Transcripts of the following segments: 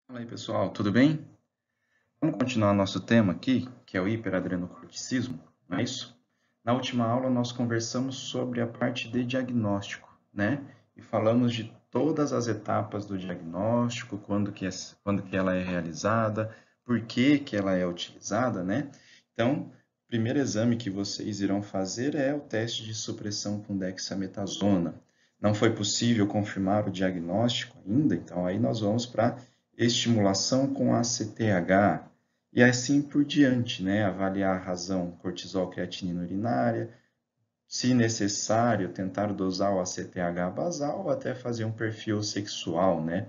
Fala aí, pessoal, tudo bem? Vamos continuar nosso tema aqui, que é o hiperadrenocorticismo, não é isso? Na última aula, nós conversamos sobre a parte de diagnóstico, né? E falamos de todas as etapas do diagnóstico, quando que ela é realizada, por que que ela é utilizada, né? Então, o primeiro exame que vocês irão fazer é o teste de supressão com dexametasona. Não foi possível confirmar o diagnóstico ainda, então aí nós vamos para estimulação com ACTH, e assim por diante, né? Avaliar a razão cortisol creatinina urinária, se necessário, tentar dosar o ACTH basal ou até fazer um perfil sexual, né?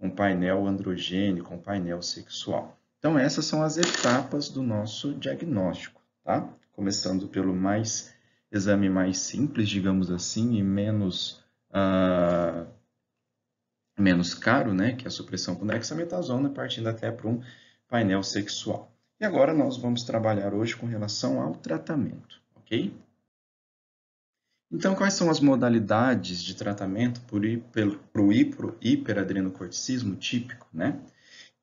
Um painel androgênico, um painel sexual. Então, essas são as etapas do nosso diagnóstico, tá? Começando pelo exame mais simples, digamos assim, e menos caro, né, que é a supressão com dexametasona, partindo até para um painel sexual. E agora nós vamos trabalhar hoje com relação ao tratamento, ok? Então, quais são as modalidades de tratamento para o hiperadrenocorticismo típico, né?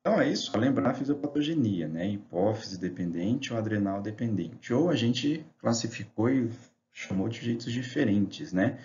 Então, é isso, lembrar a fisiopatogenia, né? Hipófise dependente ou adrenal dependente. Ou a gente classificou e chamou de jeitos diferentes, né?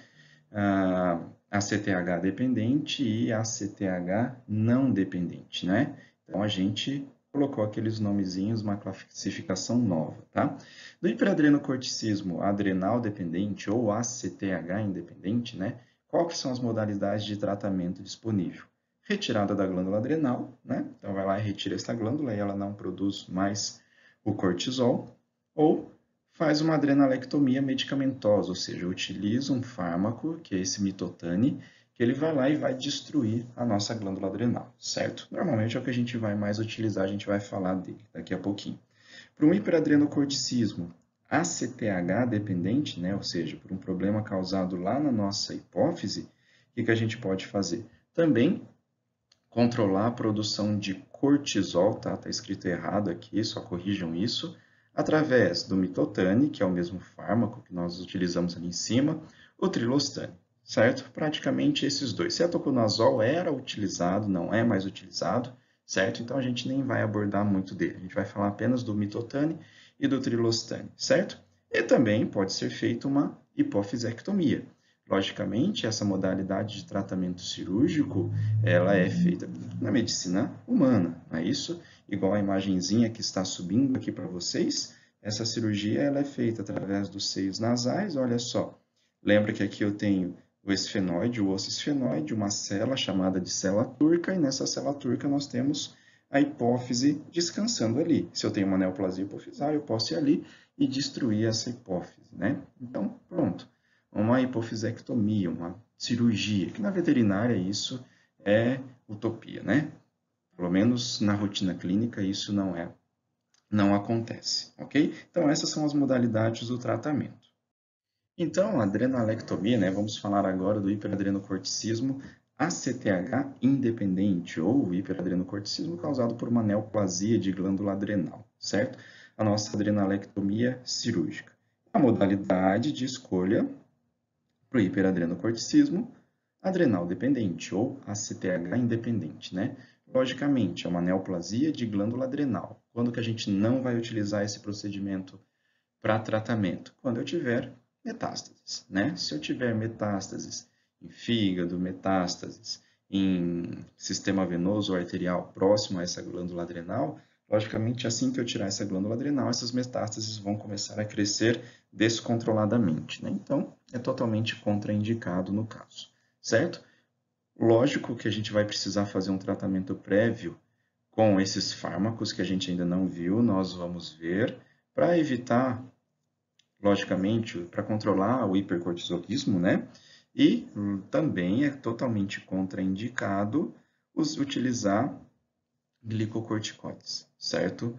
ACTH dependente e ACTH não dependente, né? Então, a gente colocou aqueles nomezinhos, uma classificação nova, tá? Do hiperadrenocorticismo adrenal dependente ou ACTH independente, né? Qual que são as modalidades de tratamento disponível? Retirada da glândula adrenal, né? Então, vai lá e retira essa glândula e ela não produz mais o cortisol. Ou faz uma adrenalectomia medicamentosa, ou seja, utiliza um fármaco, que é esse mitotane, que ele vai lá e vai destruir a nossa glândula adrenal, certo? Normalmente é o que a gente vai mais utilizar, a gente vai falar dele daqui a pouquinho. Para um hiperadrenocorticismo ACTH dependente, né, ou seja, por um problema causado lá na nossa hipófise, o que a gente pode fazer? Também controlar a produção de cortisol, tá? Tá escrito errado aqui, só corrijam isso, através do mitotane, que é o mesmo fármaco que nós utilizamos ali em cima, o trilostane, certo? Praticamente esses dois. Cetoconazol era utilizado, não é mais utilizado, certo? Então a gente nem vai abordar muito dele. A gente vai falar apenas do mitotane e do trilostane, certo? E também pode ser feita uma hipofisectomia. Logicamente, essa modalidade de tratamento cirúrgico, ela é feita na medicina humana, não é isso? Igual a imagenzinha que está subindo aqui para vocês, essa cirurgia ela é feita através dos seios nasais, olha só. Lembra que aqui eu tenho o esfenoide, o osso esfenoide, uma célula chamada de célula turca, e nessa célula turca nós temos a hipófise descansando ali. Se eu tenho uma neoplasia hipofisária, eu posso ir ali e destruir essa hipófise, né? Então, pronto. Uma hipofisectomia, uma cirurgia, que na veterinária isso é utopia, né? Pelo menos na rotina clínica isso não acontece, ok? Então essas são as modalidades do tratamento. Então, a adrenalectomia, né? Vamos falar agora do hiperadrenocorticismo ACTH independente ou hiperadrenocorticismo causado por uma neoplasia de glândula adrenal, certo? A nossa adrenalectomia cirúrgica. A modalidade de escolha para o hiperadrenocorticismo adrenal dependente ou ACTH independente, né? Logicamente, é uma neoplasia de glândula adrenal. Quando que a gente não vai utilizar esse procedimento para tratamento? Quando eu tiver metástases, né? Se eu tiver metástases em fígado, metástases em sistema venoso ou arterial próximo a essa glândula adrenal, logicamente, assim que eu tirar essa glândula adrenal, essas metástases vão começar a crescer descontroladamente, né? Então, é totalmente contraindicado no caso, certo? Lógico que a gente vai precisar fazer um tratamento prévio com esses fármacos que a gente ainda não viu, nós vamos ver, para evitar, logicamente, para controlar o hipercortisolismo, né? E também é totalmente contraindicado utilizar glicocorticoides, certo?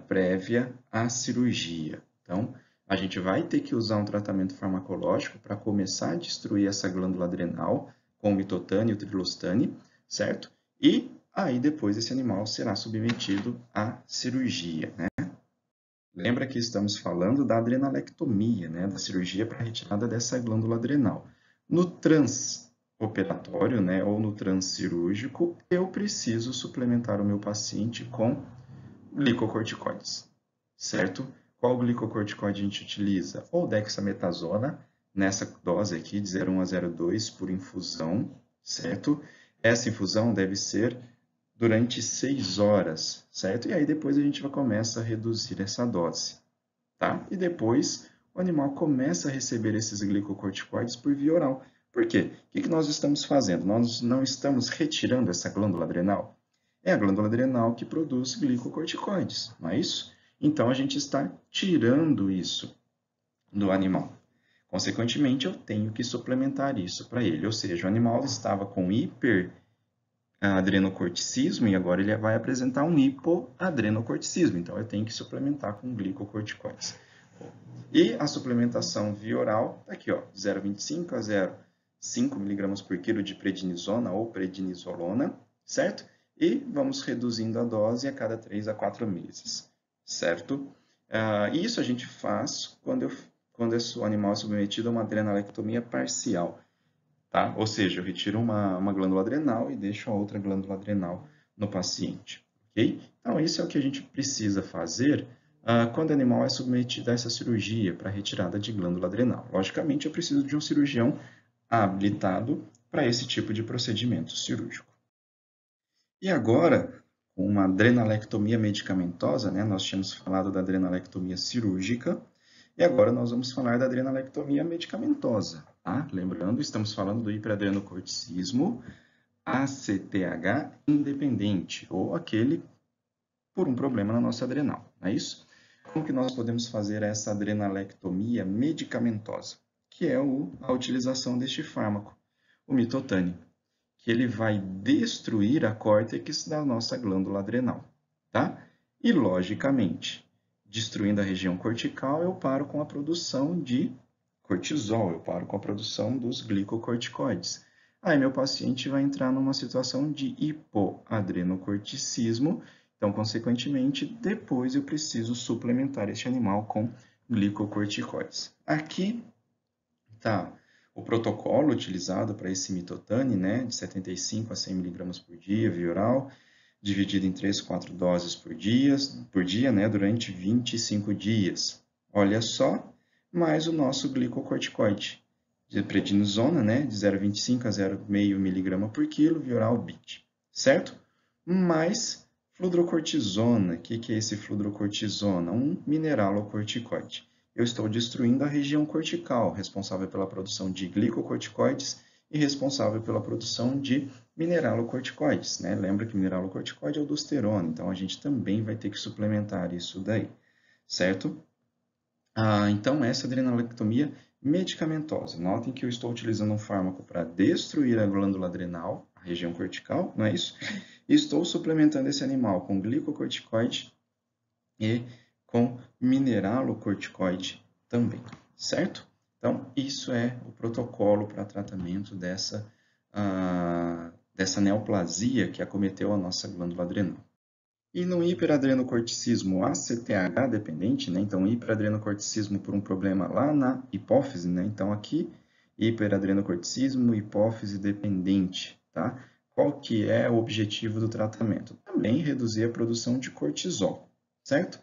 Prévia à cirurgia. Então, a gente vai ter que usar um tratamento farmacológico para começar a destruir essa glândula adrenal com o mitotane e o trilostane, certo? E aí depois esse animal será submetido à cirurgia, né? Lembra que estamos falando da adrenalectomia, né? Da cirurgia para retirada dessa glândula adrenal. No operatório, né, ou no transcirúrgico, eu preciso suplementar o meu paciente com glicocorticoides, certo? Qual glicocorticoide a gente utiliza? Ou dexametasona, nessa dose aqui de 0,1 a 0,2 por infusão, certo? Essa infusão deve ser durante 6 horas, certo? E aí depois a gente começa a reduzir essa dose, tá? E depois o animal começa a receber esses glicocorticoides por via oral. Por quê? O que nós estamos fazendo? Nós não estamos retirando essa glândula adrenal. É a glândula adrenal que produz glicocorticoides, não é isso? Então a gente está tirando isso do animal. Consequentemente, eu tenho que suplementar isso para ele. Ou seja, o animal estava com hiperadrenocorticismo e agora ele vai apresentar um hipoadrenocorticismo. Então, eu tenho que suplementar com glicocorticoides. E a suplementação via oral, está aqui, ó, 0,25 a 0,5 mg por quilo de prednisona ou prednisolona, certo? E vamos reduzindo a dose a cada 3 a 4 meses, certo? Isso a gente faz quando o animal é submetido a uma adrenalectomia parcial, tá? Ou seja, eu retiro uma glândula adrenal e deixo a outra glândula adrenal no paciente, ok? Então, isso é o que a gente precisa fazer quando o animal é submetido a essa cirurgia para retirada de glândula adrenal. Logicamente, eu preciso de um cirurgião habilitado para esse tipo de procedimento cirúrgico. E agora, com uma adrenalectomia medicamentosa, né? Nós tínhamos falado da adrenalectomia cirúrgica, e agora nós vamos falar da adrenalectomia medicamentosa, tá? Lembrando, estamos falando do hiperadrenocorticismo ACTH independente, ou aquele por um problema na nossa adrenal, não é isso? Como que nós podemos fazer essa adrenalectomia medicamentosa? Que é a utilização deste fármaco, o mitotane, que ele vai destruir a córtex da nossa glândula adrenal, tá? E, logicamente, destruindo a região cortical, eu paro com a produção de cortisol, eu paro com a produção dos glicocorticoides. Aí meu paciente vai entrar numa situação de hipoadrenocorticismo, então, consequentemente, depois eu preciso suplementar este animal com glicocorticoides. Aqui está o protocolo utilizado para esse mitotane, né, de 75 a 100 mg por dia, via oral, dividido em 3, 4 doses por dia, né, durante 25 dias. Olha só, mais o nosso glicocorticoide, de prednisona, né, de 0,25 a 0,5 mg por quilo, via oral BIT, certo? Mais fludrocortisona. O que é esse fludrocortisona? Um mineralocorticoide. Eu estou destruindo a região cortical, responsável pela produção de glicocorticoides e responsável pela produção de mineralocorticoides, né? Lembra que mineralocorticoide é o aldosterona, então a gente também vai ter que suplementar isso daí, certo? Então, essa adrenalectomia medicamentosa. Notem que eu estou utilizando um fármaco para destruir a glândula adrenal, a região cortical, não é isso? E estou suplementando esse animal com glicocorticoide e com mineralocorticoide também, certo? Então, isso é o protocolo para tratamento dessa neoplasia que acometeu a nossa glândula adrenal. E no hiperadrenocorticismo ACTH dependente, né? Então, hiperadrenocorticismo por um problema lá na hipófise, né? Então, aqui, hiperadrenocorticismo, hipófise dependente, tá? Qual que é o objetivo do tratamento? Também reduzir a produção de cortisol, certo?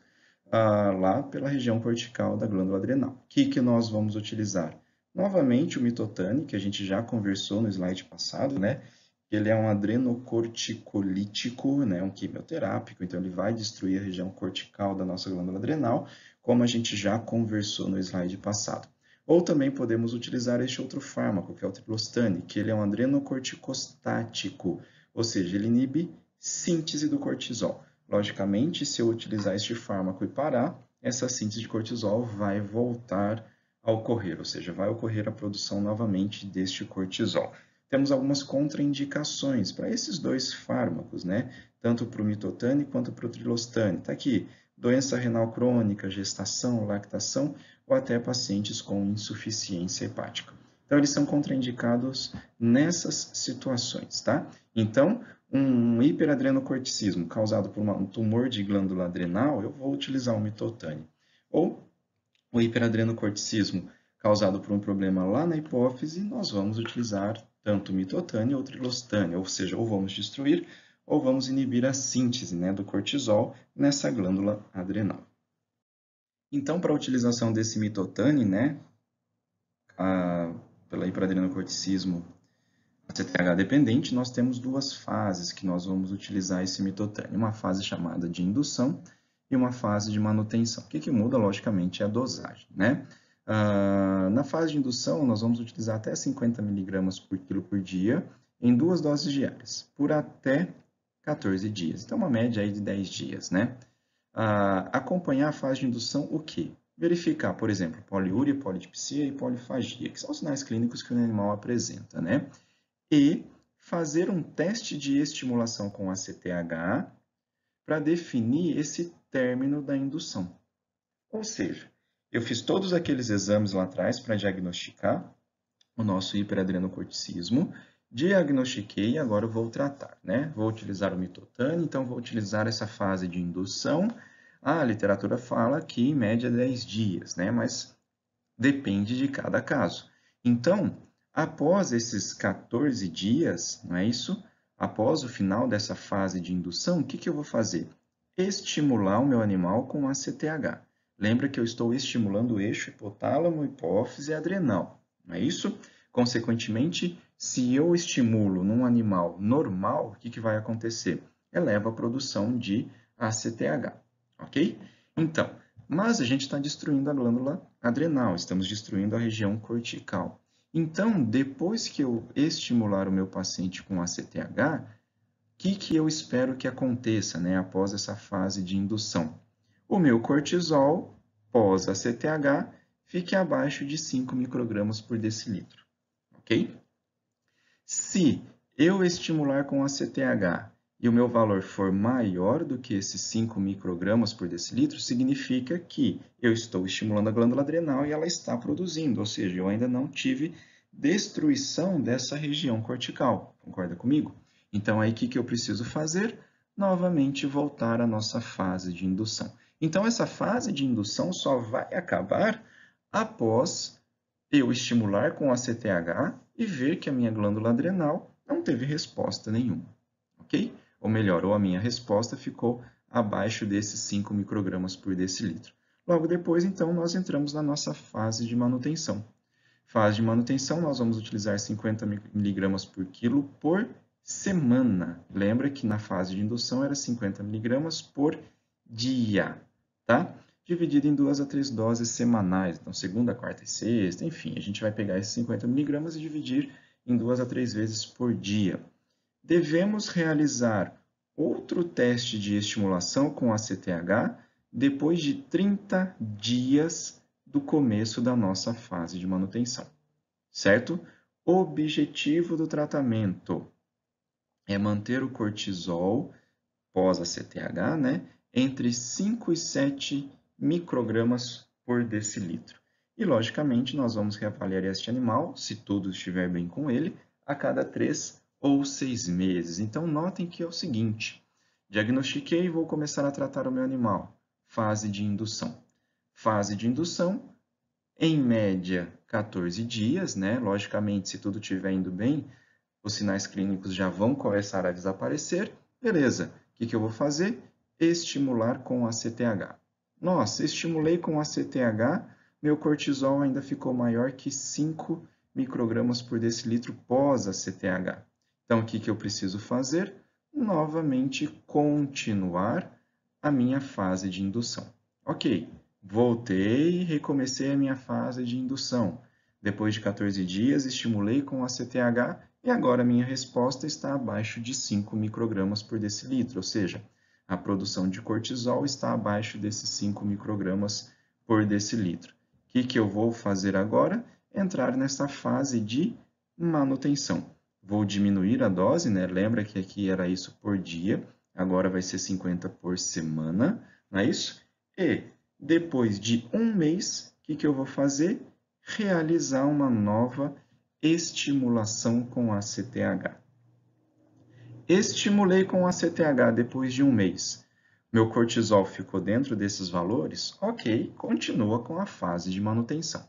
Lá pela região cortical da glândula adrenal. O que nós vamos utilizar? Novamente, o mitotane, que a gente já conversou no slide passado, né? Ele é um adrenocorticolítico, né, um quimioterápico, então ele vai destruir a região cortical da nossa glândula adrenal, como a gente já conversou no slide passado. Ou também podemos utilizar este outro fármaco, que é o tripostane, que ele é um adrenocorticostático, ou seja, ele inibe síntese do cortisol. Logicamente, se eu utilizar este fármaco e parar, essa síntese de cortisol vai voltar a ocorrer, ou seja, vai ocorrer a produção novamente deste cortisol. Temos algumas contraindicações para esses dois fármacos, né? Tanto para o mitotane quanto para o trilostane. Está aqui, doença renal crônica, gestação, lactação ou até pacientes com insuficiência hepática. Então, eles são contraindicados nessas situações, tá? Então, um hiperadrenocorticismo causado por um tumor de glândula adrenal, eu vou utilizar o mitotane. Ou o hiperadrenocorticismo causado por um problema lá na hipófise, nós vamos utilizar tanto mitotânia ou trilostânia, ou seja, ou vamos destruir ou vamos inibir a síntese, né, do cortisol nessa glândula adrenal. Então, para a utilização desse mitotânia, né, pelo hiperadrenocorticismo ACTH dependente, nós temos duas fases que nós vamos utilizar esse mitotânia. Uma fase chamada de indução e uma fase de manutenção. O que muda, logicamente, é a dosagem, né? Na fase de indução, nós vamos utilizar até 50 mg por quilo por dia em 2 doses diárias, por até 14 dias. Então, uma média aí de 10 dias, né? Acompanhar a fase de indução, o quê? Verificar, por exemplo, poliúria, polidipsia e polifagia, que são os sinais clínicos que o animal apresenta, né? E fazer um teste de estimulação com ACTH para definir esse término da indução. Ou seja, eu fiz todos aqueles exames lá atrás para diagnosticar o nosso hiperadrenocorticismo, diagnostiquei e agora eu vou tratar, né? Vou utilizar o mitotânia, então vou utilizar essa fase de indução. A literatura fala que em média 10 dias, né? Mas depende de cada caso. Então, após esses 14 dias, não é isso? Após o final dessa fase de indução, o que eu vou fazer? Estimular o meu animal com ACTH. Lembra que eu estou estimulando o eixo hipotálamo, hipófise e adrenal, não é isso? Consequentemente, se eu estimulo num animal normal, o que vai acontecer? Eleva a produção de ACTH, ok? Então, mas a gente está destruindo a glândula adrenal, estamos destruindo a região cortical. Então, depois que eu estimular o meu paciente com ACTH, o que eu espero que aconteça, né, após essa fase de indução? O meu cortisol, pós-ACTH, fique abaixo de 5 microgramas por decilitro, ok? Se eu estimular com ACTH e o meu valor for maior do que esses 5 microgramas por decilitro, significa que eu estou estimulando a glândula adrenal e ela está produzindo, ou seja, eu ainda não tive destruição dessa região cortical. Concorda comigo? Então, aí o que eu preciso fazer? Novamente, voltar à nossa fase de indução. Então, essa fase de indução só vai acabar após eu estimular com ACTH e ver que a minha glândula adrenal não teve resposta nenhuma, ok? Ou melhor, ou a minha resposta ficou abaixo desses 5 microgramas por decilitro. Logo depois, então, nós entramos na nossa fase de manutenção. Fase de manutenção, nós vamos utilizar 50 mg por quilo por semana. Lembra que na fase de indução era 50 mg por dia, tá? Dividido em 2 a 3 doses semanais. Então, segunda, quarta e sexta, enfim, a gente vai pegar esses 50 mg e dividir em 2 a 3 vezes por dia. Devemos realizar outro teste de estimulação com ACTH depois de 30 dias do começo da nossa fase de manutenção, certo? O objetivo do tratamento é manter o cortisol pós-ACTH, né, entre 5 e 7 microgramas por decilitro. E, logicamente, nós vamos reavaliar este animal, se tudo estiver bem com ele, a cada 3 ou 6 meses. Então, notem que é o seguinte, diagnostiquei e vou começar a tratar o meu animal. Fase de indução. Fase de indução, em média, 14 dias, né? Logicamente, se tudo estiver indo bem, os sinais clínicos já vão começar a desaparecer. Beleza, o que eu vou fazer? Estimular com ACTH. Nossa, estimulei com ACTH, meu cortisol ainda ficou maior que 5 microgramas por decilitro pós-ACTH. Então, o que eu preciso fazer? Novamente, continuar a minha fase de indução. Ok, voltei e recomecei a minha fase de indução. Depois de 14 dias, estimulei com ACTH e agora a minha resposta está abaixo de 5 microgramas por decilitro, ou seja, a produção de cortisol está abaixo desses 5 microgramas por decilitro. O que eu vou fazer agora? Entrar nessa fase de manutenção. Vou diminuir a dose, né? Lembra que aqui era isso por dia, agora vai ser 50 por semana, não é isso? E depois de um mês, o que eu vou fazer? Realizar uma nova estimulação com ACTH. Estimulei com ACTH depois de um mês. Meu cortisol ficou dentro desses valores? Ok, continua com a fase de manutenção.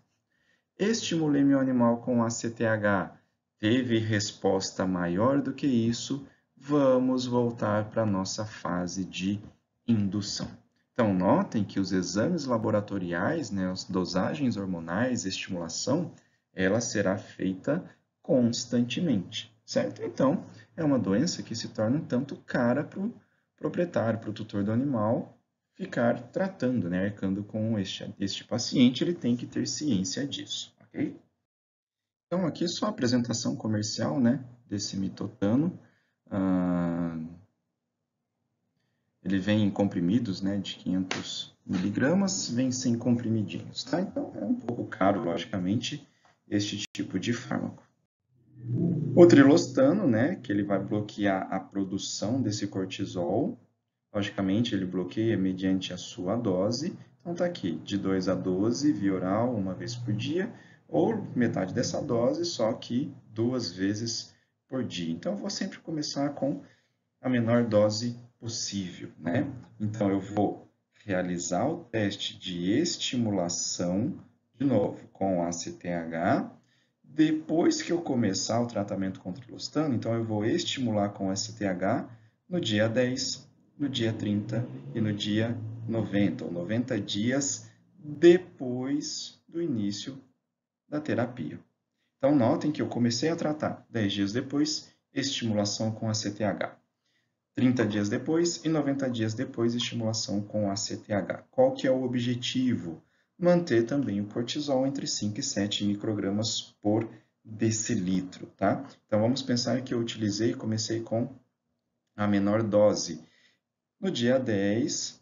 Estimulei meu animal com ACTH, teve resposta maior do que isso, vamos voltar para a nossa fase de indução. Então, notem que os exames laboratoriais, né, as dosagens hormonais, estimulação, ela será feita constantemente, certo? Então, é uma doença que se torna um tanto cara para o proprietário, para o tutor do animal, ficar tratando, né, arcando com este paciente, ele tem que ter ciência disso, ok? Então, aqui só a apresentação comercial, né, desse mitotano. Ele vem em comprimidos, né, de 500 miligramas, vem sem comprimidinhos, tá? Então, é um pouco caro, logicamente, este tipo de fármaco. O trilostano, né, que ele vai bloquear a produção desse cortisol. Logicamente, ele bloqueia mediante a sua dose. Então, está aqui, de 2 a 12, via oral, uma vez por dia, ou metade dessa dose, só que 2 vezes por dia. Então, eu vou sempre começar com a menor dose possível, né? Então, eu vou realizar o teste de estimulação, de novo, com ACTH. Depois que eu começar o tratamento com trilostano, então eu vou estimular com ACTH no dia 10, no dia 30 e no dia 90, ou 90 dias depois do início da terapia. Então, notem que eu comecei a tratar 10 dias depois, estimulação com ACTH. 30 dias depois e 90 dias depois, estimulação com ACTH. Qual que é o objetivo? Manter também o cortisol entre 5 e 7 microgramas por decilitro, tá? Então, vamos pensar que eu comecei com a menor dose. No dia 10,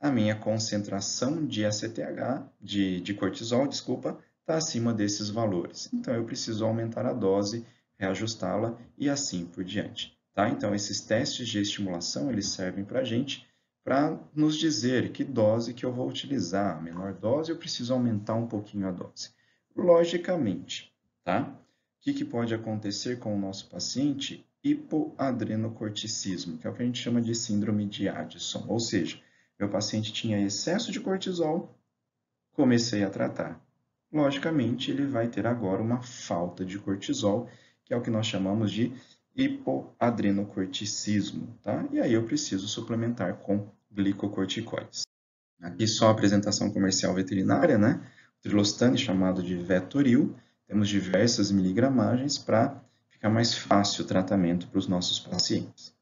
a minha concentração de ACTH, de cortisol, desculpa, está acima desses valores. Então, eu preciso aumentar a dose, reajustá-la e assim por diante. Tá? Então, esses testes de estimulação, eles servem para a gente para nos dizer que dose que eu vou utilizar. A menor dose, eu preciso aumentar um pouquinho a dose. Logicamente, tá? O que pode acontecer com o nosso paciente? Hipoadrenocorticismo, que é o que a gente chama de síndrome de Addison. Ou seja, meu paciente tinha excesso de cortisol, comecei a tratar. Logicamente, ele vai ter agora uma falta de cortisol, que é o que nós chamamos de hipoadrenocorticismo, tá? E aí eu preciso suplementar com glicocorticoides. Aqui só a apresentação comercial veterinária, né? O trilostane, chamado de Vetoril, temos diversas miligramagens para ficar mais fácil o tratamento para os nossos pacientes.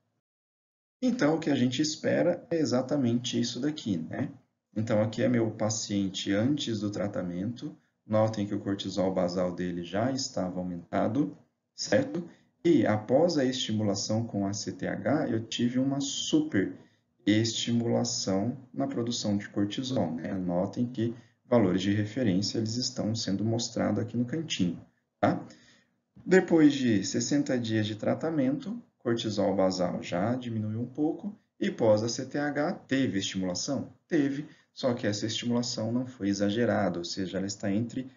Então, o que a gente espera é exatamente isso daqui, né? Então, aqui é meu paciente antes do tratamento. Notem que o cortisol basal dele já estava aumentado, certo? E após a estimulação com ACTH, eu tive uma super estimulação na produção de cortisol, né? Notem que valores de referência eles estão sendo mostrados aqui no cantinho, tá? Depois de 60 dias de tratamento, cortisol basal já diminuiu um pouco e pós-ACTH teve estimulação? Teve, só que essa estimulação não foi exagerada, ou seja, ela está entre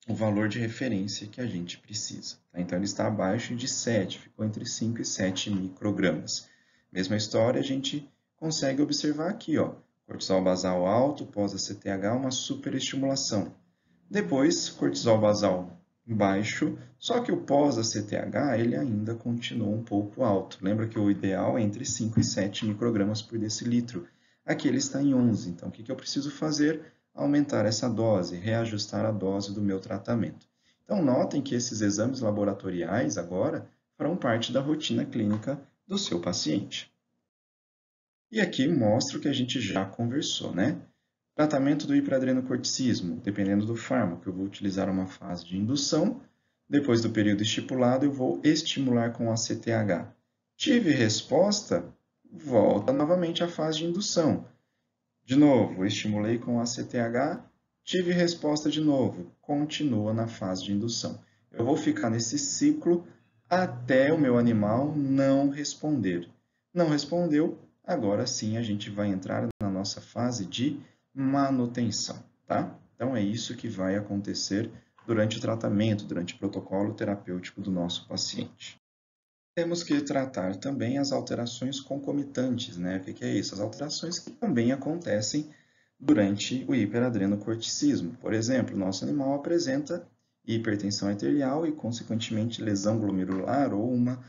o valor de referência que a gente precisa. Tá? Então, ele está abaixo de 7, ficou entre 5 e 7 microgramas. Mesma história, a gente consegue observar aqui, ó, cortisol basal alto, pós-ACTH, uma superestimulação. Depois, cortisol basal baixo, só que o pós-ACTH ele ainda continua um pouco alto. Lembra que o ideal é entre 5 e 7 microgramas por decilitro. Aqui ele está em 11, então o que eu preciso fazer? Aumentar essa dose, reajustar a dose do meu tratamento. Então, notem que esses exames laboratoriais agora farão parte da rotina clínica do seu paciente. E aqui mostra o que a gente já conversou, né? Tratamento do hiperadrenocorticismo, dependendo do fármaco, eu vou utilizar uma fase de indução. Depois do período estipulado, eu vou estimular com ACTH. Tive resposta? Volta novamente à fase de indução. De novo, estimulei com ACTH, tive resposta de novo, continua na fase de indução. Eu vou ficar nesse ciclo até o meu animal não responder. Não respondeu, agora sim a gente vai entrar na nossa fase de manutenção, tá? Então é isso que vai acontecer durante o tratamento, durante o protocolo terapêutico do nosso paciente. Temos que tratar também as alterações concomitantes, né? O que é isso? As alterações que também acontecem durante o hiperadrenocorticismo. Por exemplo, nosso animal apresenta hipertensão arterial e, consequentemente, lesão glomerular ou uma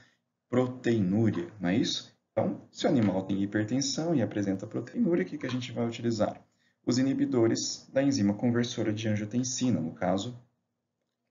proteinúria, não é isso? Então, se o animal tem hipertensão e apresenta proteinúria, o que a gente vai utilizar? Os inibidores da enzima conversora de angiotensina, no caso,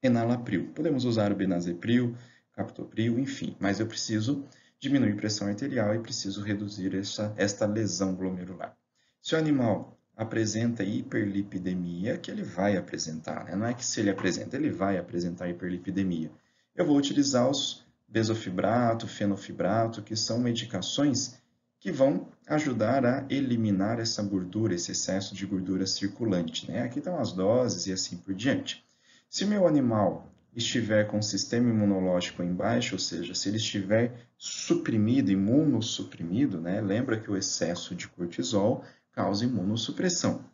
enalapril. Podemos usar o benazepril, captopril, enfim, mas eu preciso diminuir a pressão arterial e preciso reduzir esta lesão glomerular. Se o animal apresenta hiperlipidemia, que ele vai apresentar, né? Não é que se ele apresenta, ele vai apresentar hiperlipidemia. Eu vou utilizar os besofibrato, fenofibrato, que são medicações que vão ajudar a eliminar essa gordura, esse excesso de gordura circulante, né? Aqui estão as doses e assim por diante. Se meu animal estiver com o sistema imunológico em baixo, ou seja, se ele estiver suprimido, imunossuprimido, né? Lembra que o excesso de cortisol causa imunossupressão,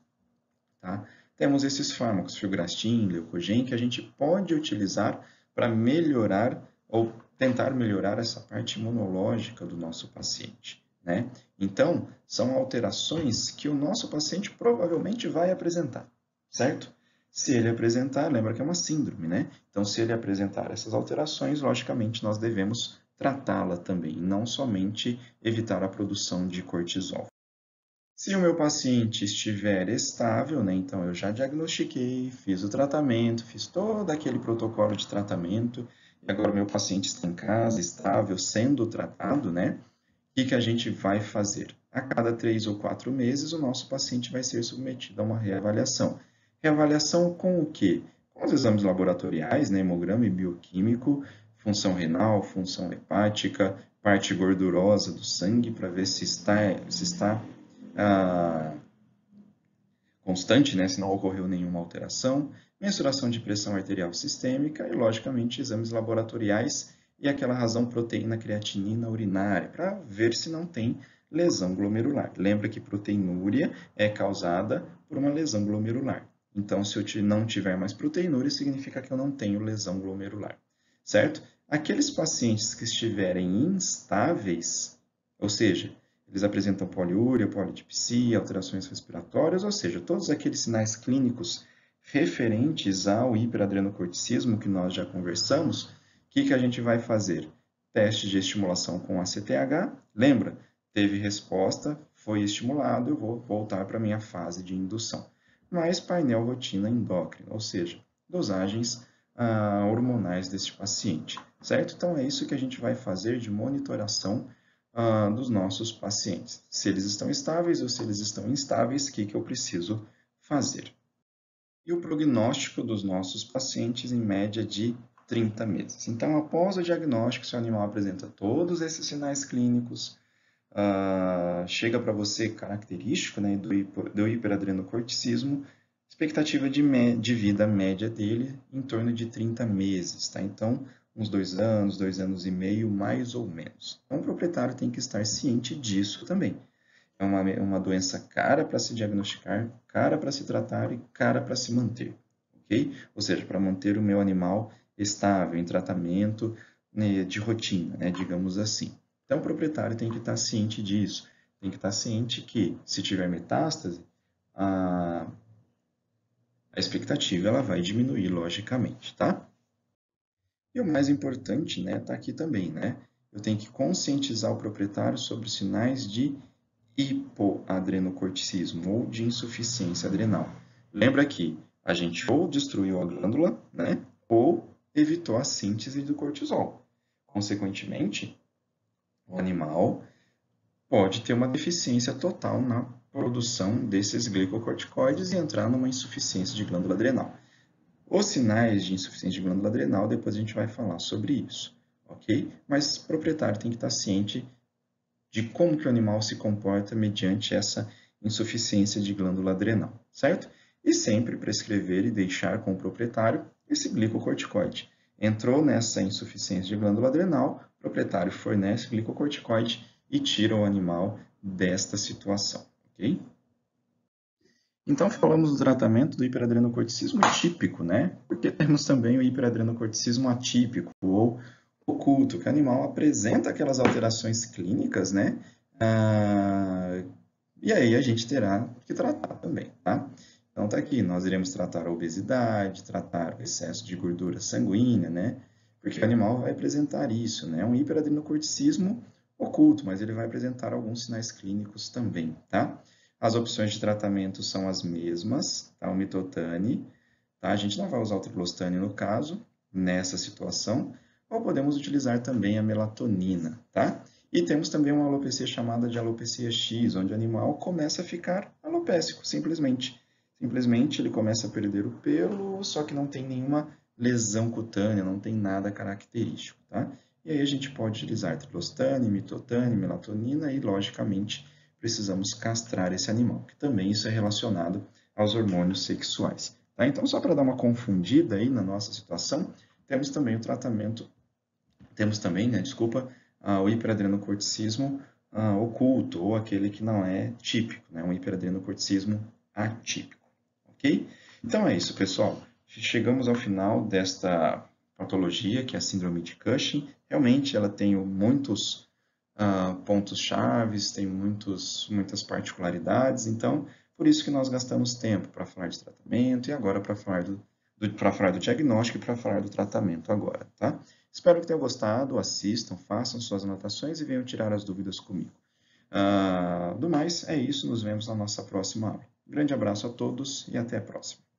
tá? Temos esses fármacos, filgrastim, leucogen, que a gente pode utilizar para melhorar ou tentar melhorar essa parte imunológica do nosso paciente, né? Então, são alterações que o nosso paciente provavelmente vai apresentar, certo? Se ele apresentar, lembra que é uma síndrome, né? Então, se ele apresentar essas alterações, logicamente nós devemos tratá-la também, não somente evitar a produção de cortisol. Se o meu paciente estiver estável, né, então eu já diagnostiquei, fiz o tratamento, fiz todo aquele protocolo de tratamento, e agora o meu paciente está em casa, estável, sendo tratado, né? O que a gente vai fazer? A cada 3 ou 4 meses, o nosso paciente vai ser submetido a uma reavaliação. Reavaliação com o quê? Com os exames laboratoriais, né, hemograma e bioquímico, função renal, função hepática, parte gordurosa do sangue, para ver se está constante, né, se não ocorreu nenhuma alteração, mensuração de pressão arterial sistêmica e, logicamente, exames laboratoriais e aquela razão proteína creatinina urinária, para ver se não tem lesão glomerular. Lembra que proteinúria é causada por uma lesão glomerular. Então, se eu não tiver mais proteinúria, significa que eu não tenho lesão glomerular, certo? Aqueles pacientes que estiverem instáveis, ou seja, eles apresentam poliúria, polidipsia, alterações respiratórias, ou seja, todos aqueles sinais clínicos referentes ao hiperadrenocorticismo que nós já conversamos, o que a gente vai fazer? Teste de estimulação com ACTH, lembra? Teve resposta, foi estimulado, eu vou voltar para a minha fase de indução. Mais painel rotina endócrina, ou seja, dosagens hormonais deste paciente, certo? Então, é isso que a gente vai fazer de monitoração dos nossos pacientes. Se eles estão estáveis ou se eles estão instáveis, o que eu preciso fazer? E o prognóstico dos nossos pacientes em média de 30 meses. Então, após o diagnóstico, se o animal apresenta todos esses sinais clínicos, chega para você característico, né, do hiperadrenocorticismo, expectativa de vida média dele em torno de 30 meses, tá? Então, uns 2 anos e meio, mais ou menos. Então, o proprietário tem que estar ciente disso também. É uma doença cara para se diagnosticar, cara para se tratar e cara para se manter, ok? Ou seja, para manter o meu animal estável, em tratamento, né, de rotina, né, digamos assim. Então, o proprietário tem que estar ciente disso, tem que estar ciente que, se tiver metástase, a expectativa ela vai diminuir, logicamente, tá? E o mais importante, né, tá aqui também, né? Eu tenho que conscientizar o proprietário sobre os sinais de hipoadrenocorticismo ou de insuficiência adrenal. Lembra que a gente ou destruiu a glândula, né, ou evitou a síntese do cortisol. Consequentemente, o animal pode ter uma deficiência total na produção desses glicocorticoides e entrar numa insuficiência de glândula adrenal. Os sinais de insuficiência de glândula adrenal, depois a gente vai falar sobre isso, ok? Mas o proprietário tem que estar ciente de como que o animal se comporta mediante essa insuficiência de glândula adrenal, certo? E sempre prescrever e deixar com o proprietário esse glicocorticoide. Entrou nessa insuficiência de glândula adrenal, o proprietário fornece glicocorticoide e tira o animal desta situação, ok? Então, falamos do tratamento do hiperadrenocorticismo típico, né? Porque temos também o hiperadrenocorticismo atípico, ou oculto, que o animal apresenta aquelas alterações clínicas, né? E aí a gente terá que tratar também, tá? Então, está aqui, nós iremos tratar a obesidade, tratar o excesso de gordura sanguínea, né? Porque o animal vai apresentar isso, né? Um hiperadrenocorticismo oculto, mas ele vai apresentar alguns sinais clínicos também, tá? As opções de tratamento são as mesmas, tá? O mitotane, tá? A gente não vai usar o triclostane no caso, nessa situação, ou podemos utilizar também a melatonina, tá? E temos também uma alopecia chamada de alopecia X, onde o animal começa a ficar alopécico, simplesmente. Simplesmente ele começa a perder o pelo, só que não tem nenhuma lesão cutânea, não tem nada característico, tá? E aí a gente pode utilizar triclostane, mitotane, melatonina e, logicamente, precisamos castrar esse animal, que também isso é relacionado aos hormônios sexuais. Tá? Então, só para dar uma confundida aí na nossa situação, temos também o tratamento, temos também, né, desculpa, o hiperadrenocorticismo oculto, ou aquele que não é típico, né, um hiperadrenocorticismo atípico, ok? Então é isso, pessoal. Chegamos ao final desta patologia, que é a síndrome de Cushing. Realmente ela tem muitos pontos chaves, tem muitas particularidades, então por isso que nós gastamos tempo para falar de tratamento e agora para falar do diagnóstico e para falar do tratamento agora, tá? Espero que tenham gostado, assistam, façam suas anotações e venham tirar as dúvidas comigo. Do mais, é isso, nos vemos na nossa próxima aula. Grande abraço a todos e até a próxima.